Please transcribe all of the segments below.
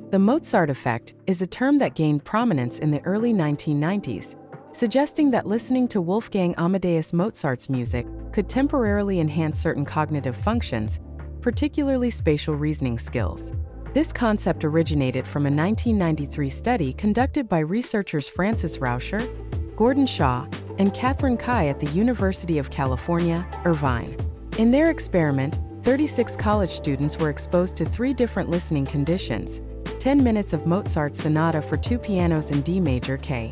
The Mozart Effect is a term that gained prominence in the early 1990s, suggesting that listening to Wolfgang Amadeus Mozart's music could temporarily enhance certain cognitive functions, particularly spatial reasoning skills. This concept originated from a 1993 study conducted by researchers Francis Rauscher, Gordon Shaw, and Catherine Kai at the University of California, Irvine. In their experiment, 36 college students were exposed to 3 different listening conditions: 10 minutes of Mozart's sonata for 2 pianos in D major K.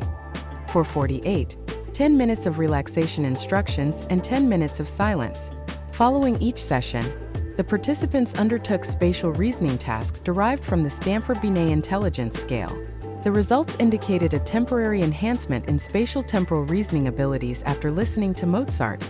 448, 10 minutes of relaxation instructions, and 10 minutes of silence. Following each session, the participants undertook spatial reasoning tasks derived from the Stanford Binet Intelligence Scale. The results indicated a temporary enhancement in spatial temporal reasoning abilities after listening to Mozart,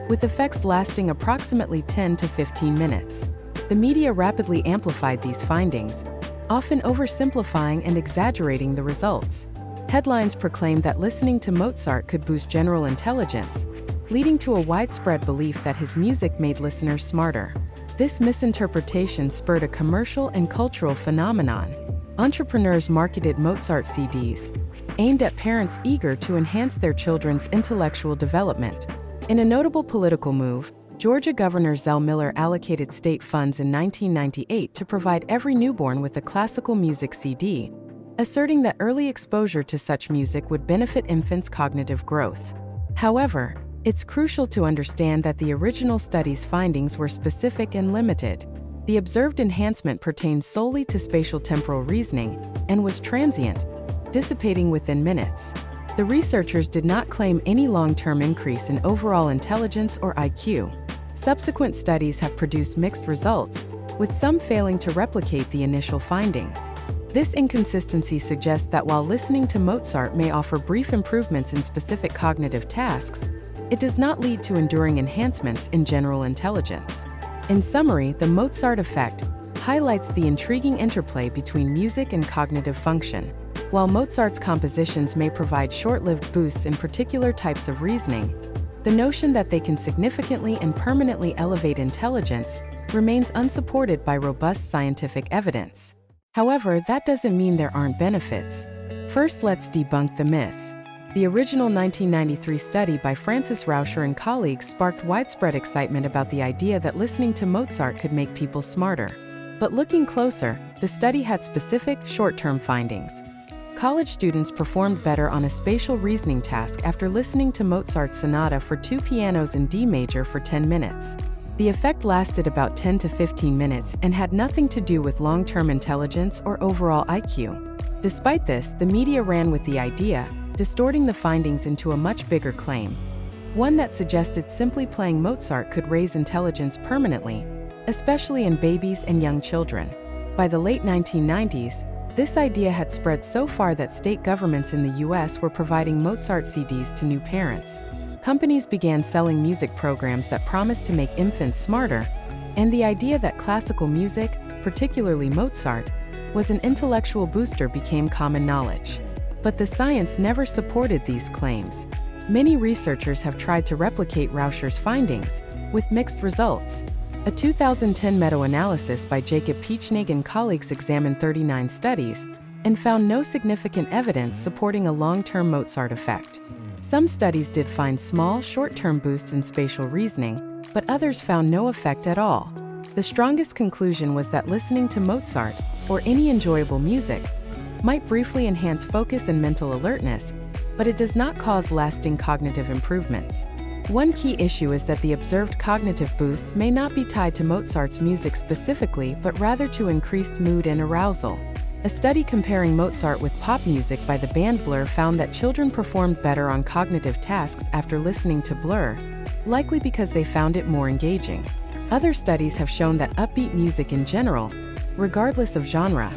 with effects lasting approximately 10 to 15 minutes. The media rapidly amplified these findings, often oversimplifying and exaggerating the results. Headlines proclaimed that listening to Mozart could boost general intelligence, leading to a widespread belief that his music made listeners smarter. This misinterpretation spurred a commercial and cultural phenomenon. Entrepreneurs marketed Mozart CDs, aimed at parents eager to enhance their children's intellectual development. In a notable political move, Georgia Governor Zell Miller allocated state funds in 1998 to provide every newborn with a classical music CD, asserting that early exposure to such music would benefit infants' cognitive growth. However, it's crucial to understand that the original study's findings were specific and limited. The observed enhancement pertained solely to spatial temporal reasoning and was transient, dissipating within minutes. The researchers did not claim any long-term increase in overall intelligence or IQ. Subsequent studies have produced mixed results, with some failing to replicate the initial findings. This inconsistency suggests that while listening to Mozart may offer brief improvements in specific cognitive tasks, it does not lead to enduring enhancements in general intelligence. In summary, the Mozart Effect highlights the intriguing interplay between music and cognitive function. While Mozart's compositions may provide short-lived boosts in particular types of reasoning, the notion that they can significantly and permanently elevate intelligence remains unsupported by robust scientific evidence. However, that doesn't mean there aren't benefits. First, let's debunk the myths. The original 1993 study by Francis Rauscher and colleagues sparked widespread excitement about the idea that listening to Mozart could make people smarter. But looking closer, the study had specific, short-term findings. College students performed better on a spatial reasoning task after listening to Mozart's sonata for 2 pianos in D major for 10 minutes. The effect lasted about 10 to 15 minutes and had nothing to do with long-term intelligence or overall IQ. Despite this, the media ran with the idea, distorting the findings into a much bigger claim, one that suggested simply playing Mozart could raise intelligence permanently, especially in babies and young children. By the late 1990s, this idea had spread so far that state governments in the US were providing Mozart CDs to new parents. Companies began selling music programs that promised to make infants smarter, and the idea that classical music, particularly Mozart, was an intellectual booster became common knowledge. But the science never supported these claims. Many researchers have tried to replicate Rauscher's findings, with mixed results. A 2010 meta-analysis by Jacob Piechnig and colleagues examined 39 studies and found no significant evidence supporting a long-term Mozart effect. Some studies did find small, short-term boosts in spatial reasoning, but others found no effect at all. The strongest conclusion was that listening to Mozart, or any enjoyable music, might briefly enhance focus and mental alertness, but it does not cause lasting cognitive improvements. One key issue is that the observed cognitive boosts may not be tied to Mozart's music specifically, but rather to increased mood and arousal. A study comparing Mozart with pop music by the band Blur found that children performed better on cognitive tasks after listening to Blur, likely because they found it more engaging. Other studies have shown that upbeat music in general, regardless of genre,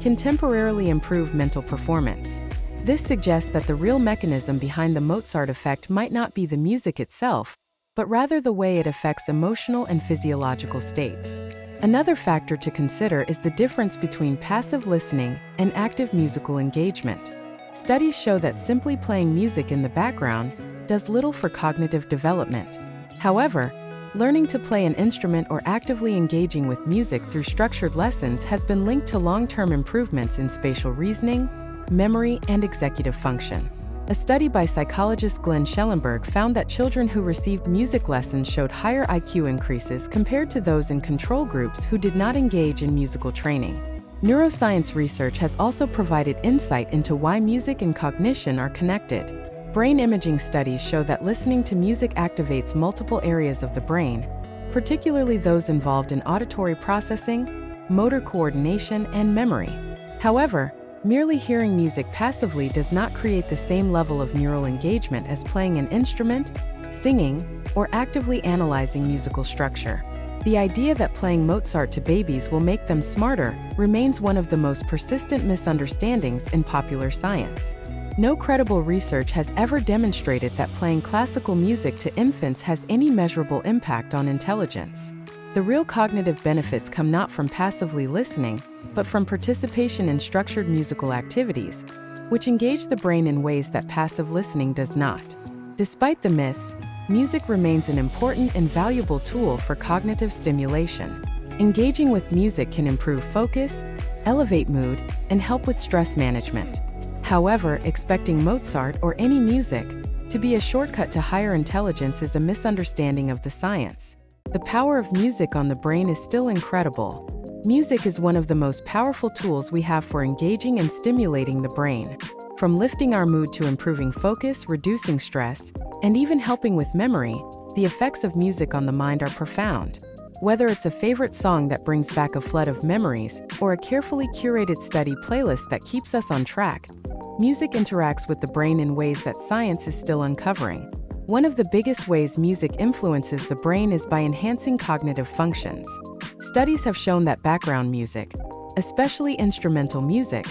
can temporarily improve mental performance. This suggests that the real mechanism behind the Mozart effect might not be the music itself, but rather the way it affects emotional and physiological states. Another factor to consider is the difference between passive listening and active musical engagement. Studies show that simply playing music in the background does little for cognitive development. However, Learning to play an instrument or actively engaging with music through structured lessons has been linked to long-term improvements in spatial reasoning, memory, and executive function. A study by psychologist Glenn Schellenberg found that children who received music lessons showed higher IQ increases compared to those in control groups who did not engage in musical training. Neuroscience research has also provided insight into why music and cognition are connected. Brain imaging studies show that listening to music activates multiple areas of the brain, particularly those involved in auditory processing, motor coordination, and memory. However, merely hearing music passively does not create the same level of neural engagement as playing an instrument, singing, or actively analyzing musical structure. The idea that playing Mozart to babies will make them smarter remains one of the most persistent misunderstandings in popular science. No credible research has ever demonstrated that playing classical music to infants has any measurable impact on intelligence. The real cognitive benefits come not from passively listening, but from participation in structured musical activities, which engage the brain in ways that passive listening does not. Despite the myths, music remains an important and valuable tool for cognitive stimulation. Engaging with music can improve focus, elevate mood, and help with stress management. However, expecting Mozart or any music to be a shortcut to higher intelligence is a misunderstanding of the science. The power of music on the brain is still incredible. Music is one of the most powerful tools we have for engaging and stimulating the brain. From lifting our mood to improving focus, reducing stress, and even helping with memory, the effects of music on the mind are profound. Whether it's a favorite song that brings back a flood of memories or a carefully curated study playlist that keeps us on track, music interacts with the brain in ways that science is still uncovering. One of the biggest ways music influences the brain is by enhancing cognitive functions. Studies have shown that background music, especially instrumental music,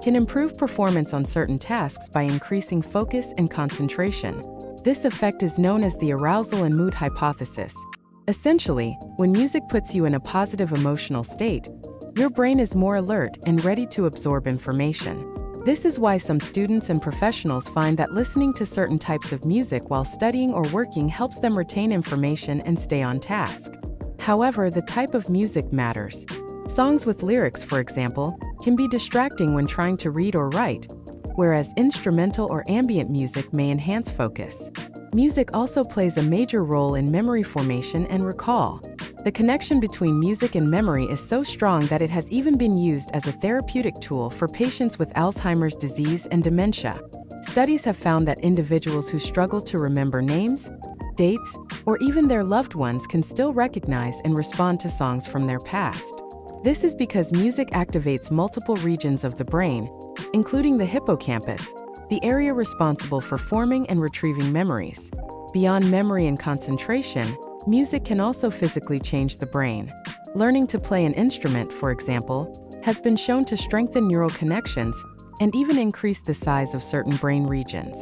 can improve performance on certain tasks by increasing focus and concentration. This effect is known as the arousal and mood hypothesis. Essentially, when music puts you in a positive emotional state, your brain is more alert and ready to absorb information. This is why some students and professionals find that listening to certain types of music while studying or working helps them retain information and stay on task. However, the type of music matters. Songs with lyrics, for example, can be distracting when trying to read or write, whereas instrumental or ambient music may enhance focus. Music also plays a major role in memory formation and recall. The connection between music and memory is so strong that it has even been used as a therapeutic tool for patients with Alzheimer's disease and dementia. Studies have found that individuals who struggle to remember names, dates, or even their loved ones can still recognize and respond to songs from their past. This is because music activates multiple regions of the brain, including the hippocampus, the area responsible for forming and retrieving memories. Beyond memory and concentration, music can also physically change the brain. Learning to play an instrument, for example, has been shown to strengthen neural connections and even increase the size of certain brain regions.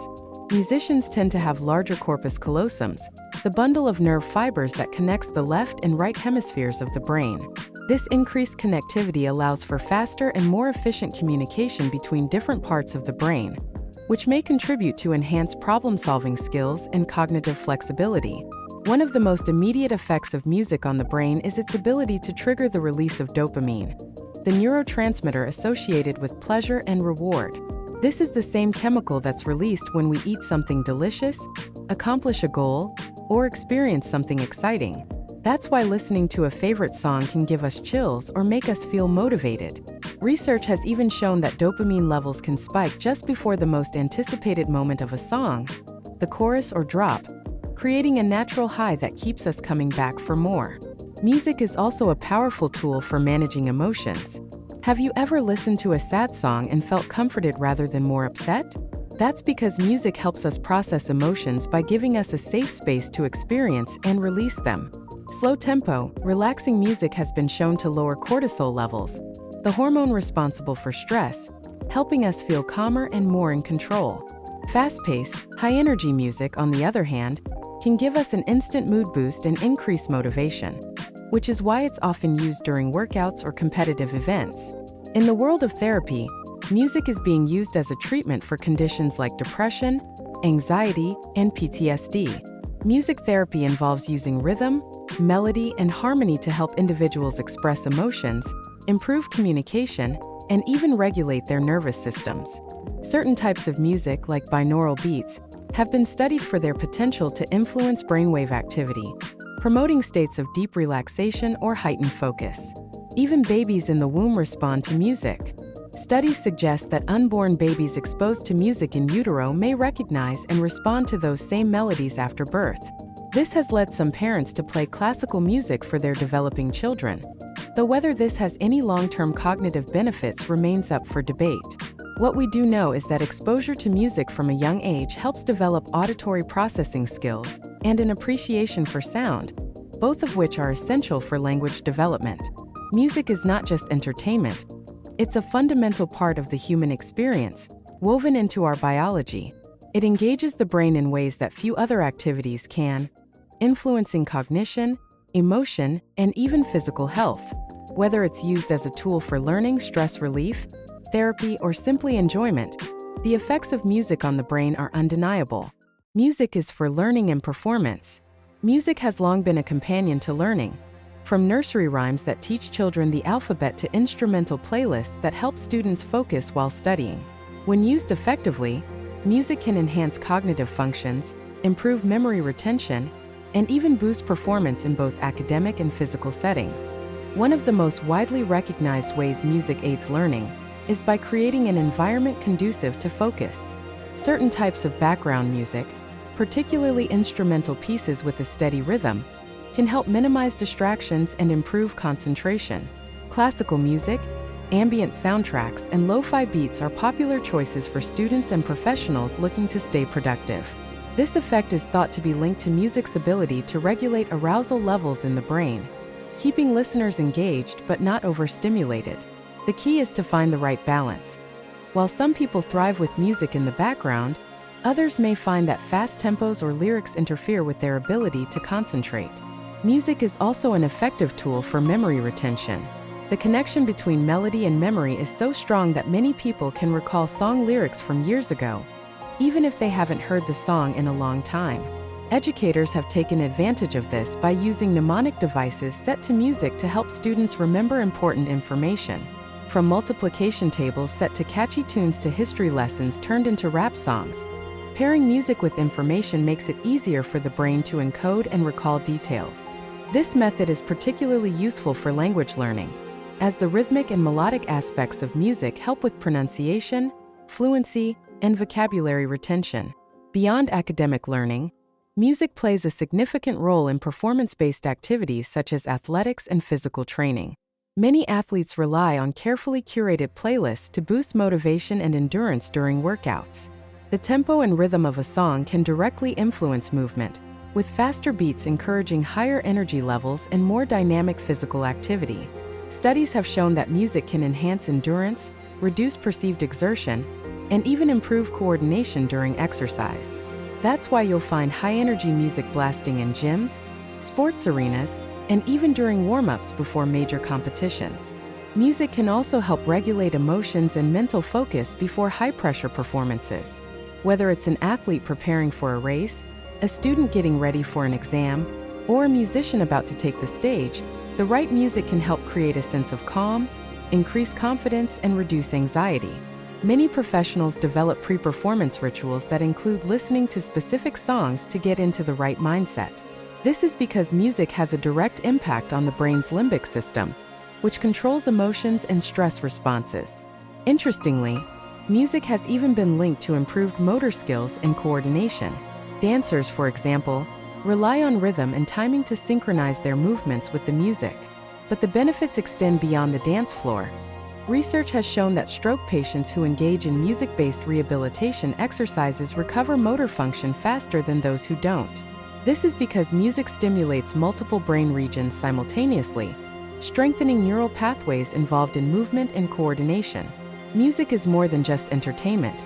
Musicians tend to have larger corpus callosums, the bundle of nerve fibers that connects the left and right hemispheres of the brain. This increased connectivity allows for faster and more efficient communication between different parts of the brain, which may contribute to enhanced problem-solving skills and cognitive flexibility. One of the most immediate effects of music on the brain is its ability to trigger the release of dopamine, the neurotransmitter associated with pleasure and reward. This is the same chemical that's released when we eat something delicious, accomplish a goal, or experience something exciting. That's why listening to a favorite song can give us chills or make us feel motivated. Research has even shown that dopamine levels can spike just before the most anticipated moment of a song, the chorus or drop, creating a natural high that keeps us coming back for more. Music is also a powerful tool for managing emotions. Have you ever listened to a sad song and felt comforted rather than more upset? That's because music helps us process emotions by giving us a safe space to experience and release them. Slow tempo, relaxing music has been shown to lower cortisol levels, the hormone responsible for stress, helping us feel calmer and more in control. Fast-paced, high-energy music, on the other hand, can give us an instant mood boost and increase motivation, which is why it's often used during workouts or competitive events. In the world of therapy, music is being used as a treatment for conditions like depression, anxiety, and PTSD. Music therapy involves using rhythm, melody, and harmony to help individuals express emotions, improve communication, and even regulate their nervous systems. Certain types of music, like binaural beats, have been studied for their potential to influence brainwave activity, promoting states of deep relaxation or heightened focus. Even babies in the womb respond to music. Studies suggest that unborn babies exposed to music in utero may recognize and respond to those same melodies after birth. This has led some parents to play classical music for their developing children, though whether this has any long-term cognitive benefits remains up for debate. What we do know is that exposure to music from a young age helps develop auditory processing skills and an appreciation for sound, both of which are essential for language development. Music is not just entertainment. It's a fundamental part of the human experience, woven into our biology. It engages the brain in ways that few other activities can, influencing cognition, emotion, and even physical health. Whether it's used as a tool for learning, stress relief, therapy, or simply enjoyment, the effects of music on the brain are undeniable. Music is for learning and performance. Music has long been a companion to learning. From nursery rhymes that teach children the alphabet to instrumental playlists that help students focus while studying. When used effectively, music can enhance cognitive functions, improve memory retention, and even boost performance in both academic and physical settings. One of the most widely recognized ways music aids learning is by creating an environment conducive to focus. Certain types of background music, particularly instrumental pieces with a steady rhythm, can help minimize distractions and improve concentration. Classical music, ambient soundtracks, and lo-fi beats are popular choices for students and professionals looking to stay productive. This effect is thought to be linked to music's ability to regulate arousal levels in the brain, keeping listeners engaged but not overstimulated. The key is to find the right balance. While some people thrive with music in the background, others may find that fast tempos or lyrics interfere with their ability to concentrate. Music is also an effective tool for memory retention. The connection between melody and memory is so strong that many people can recall song lyrics from years ago, even if they haven't heard the song in a long time. Educators have taken advantage of this by using mnemonic devices set to music to help students remember important information. From multiplication tables set to catchy tunes to history lessons turned into rap songs, pairing music with information makes it easier for the brain to encode and recall details. This method is particularly useful for language learning, as the rhythmic and melodic aspects of music help with pronunciation, fluency, and vocabulary retention. Beyond academic learning, music plays a significant role in performance-based activities such as athletics and physical training. Many athletes rely on carefully curated playlists to boost motivation and endurance during workouts. The tempo and rhythm of a song can directly influence movement, with faster beats encouraging higher energy levels and more dynamic physical activity. Studies have shown that music can enhance endurance, reduce perceived exertion, and even improve coordination during exercise. That's why you'll find high-energy music blasting in gyms, sports arenas, and even during warm-ups before major competitions. Music can also help regulate emotions and mental focus before high-pressure performances. Whether it's an athlete preparing for a race, a student getting ready for an exam, or a musician about to take the stage, the right music can help create a sense of calm, increase confidence, and reduce anxiety. Many professionals develop pre-performance rituals that include listening to specific songs to get into the right mindset. This is because music has a direct impact on the brain's limbic system, which controls emotions and stress responses. Interestingly, music has even been linked to improved motor skills and coordination. Dancers, for example, rely on rhythm and timing to synchronize their movements with the music. But the benefits extend beyond the dance floor. Research has shown that stroke patients who engage in music-based rehabilitation exercises recover motor function faster than those who don't. This is because music stimulates multiple brain regions simultaneously, strengthening neural pathways involved in movement and coordination. Music is more than just entertainment.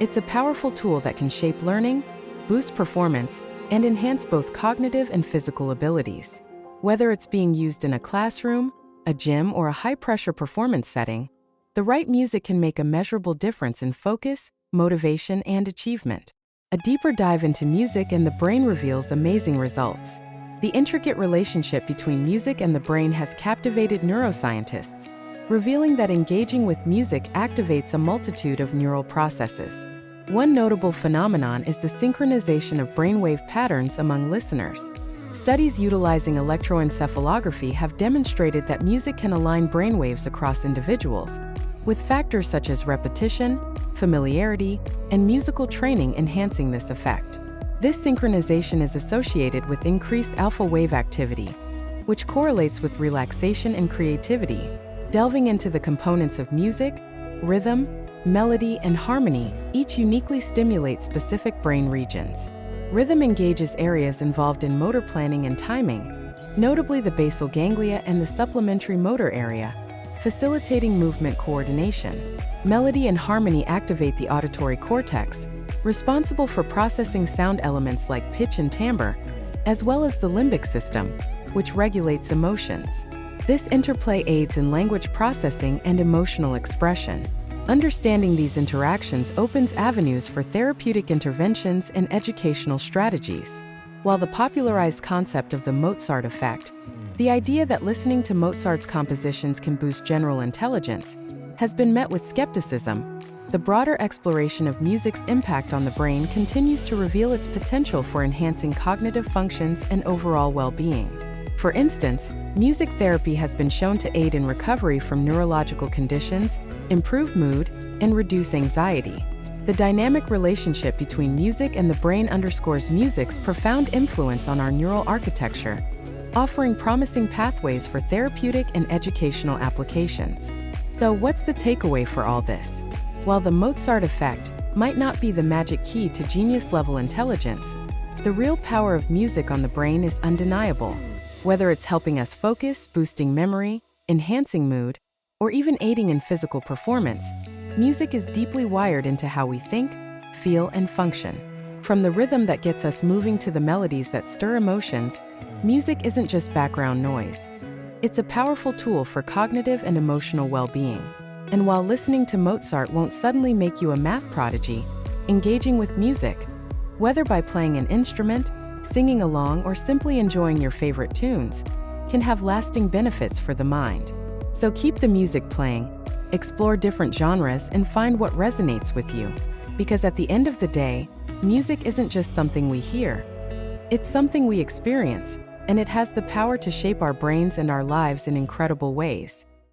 It's a powerful tool that can shape learning, boost performance, and enhance both cognitive and physical abilities. Whether it's being used in a classroom, a gym, or a high-pressure performance setting, the right music can make a measurable difference in focus, motivation, and achievement. A deeper dive into music and the brain reveals amazing results. The intricate relationship between music and the brain has captivated neuroscientists, revealing that engaging with music activates a multitude of neural processes. One notable phenomenon is the synchronization of brainwave patterns among listeners. Studies utilizing electroencephalography have demonstrated that music can align brainwaves across individuals, with factors such as repetition, familiarity, and musical training enhancing this effect. This synchronization is associated with increased alpha wave activity, which correlates with relaxation and creativity. Delving into the components of music, rhythm, melody, and harmony, each uniquely stimulates specific brain regions. Rhythm engages areas involved in motor planning and timing, notably the basal ganglia and the supplementary motor area, facilitating movement coordination. Melody and harmony activate the auditory cortex, responsible for processing sound elements like pitch and timbre, as well as the limbic system, which regulates emotions. This interplay aids in language processing and emotional expression. Understanding these interactions opens avenues for therapeutic interventions and educational strategies. While the popularized concept of the Mozart Effect, the idea that listening to Mozart's compositions can boost general intelligence, has been met with skepticism, the broader exploration of music's impact on the brain continues to reveal its potential for enhancing cognitive functions and overall well-being. For instance, music therapy has been shown to aid in recovery from neurological conditions, improve mood, and reduce anxiety. The dynamic relationship between music and the brain underscores music's profound influence on our neural architecture, offering promising pathways for therapeutic and educational applications. So what's the takeaway for all this? While the Mozart Effect might not be the magic key to genius-level intelligence, the real power of music on the brain is undeniable. Whether it's helping us focus, boosting memory, enhancing mood, or even aiding in physical performance, music is deeply wired into how we think, feel, and function. From the rhythm that gets us moving to the melodies that stir emotions, music isn't just background noise. It's a powerful tool for cognitive and emotional well-being. And while listening to Mozart won't suddenly make you a math prodigy, engaging with music, whether by playing an instrument, singing along, or simply enjoying your favorite tunes, can have lasting benefits for the mind. So keep the music playing, explore different genres, and find what resonates with you. Because at the end of the day, music isn't just something we hear. It's something we experience, and it has the power to shape our brains and our lives in incredible ways.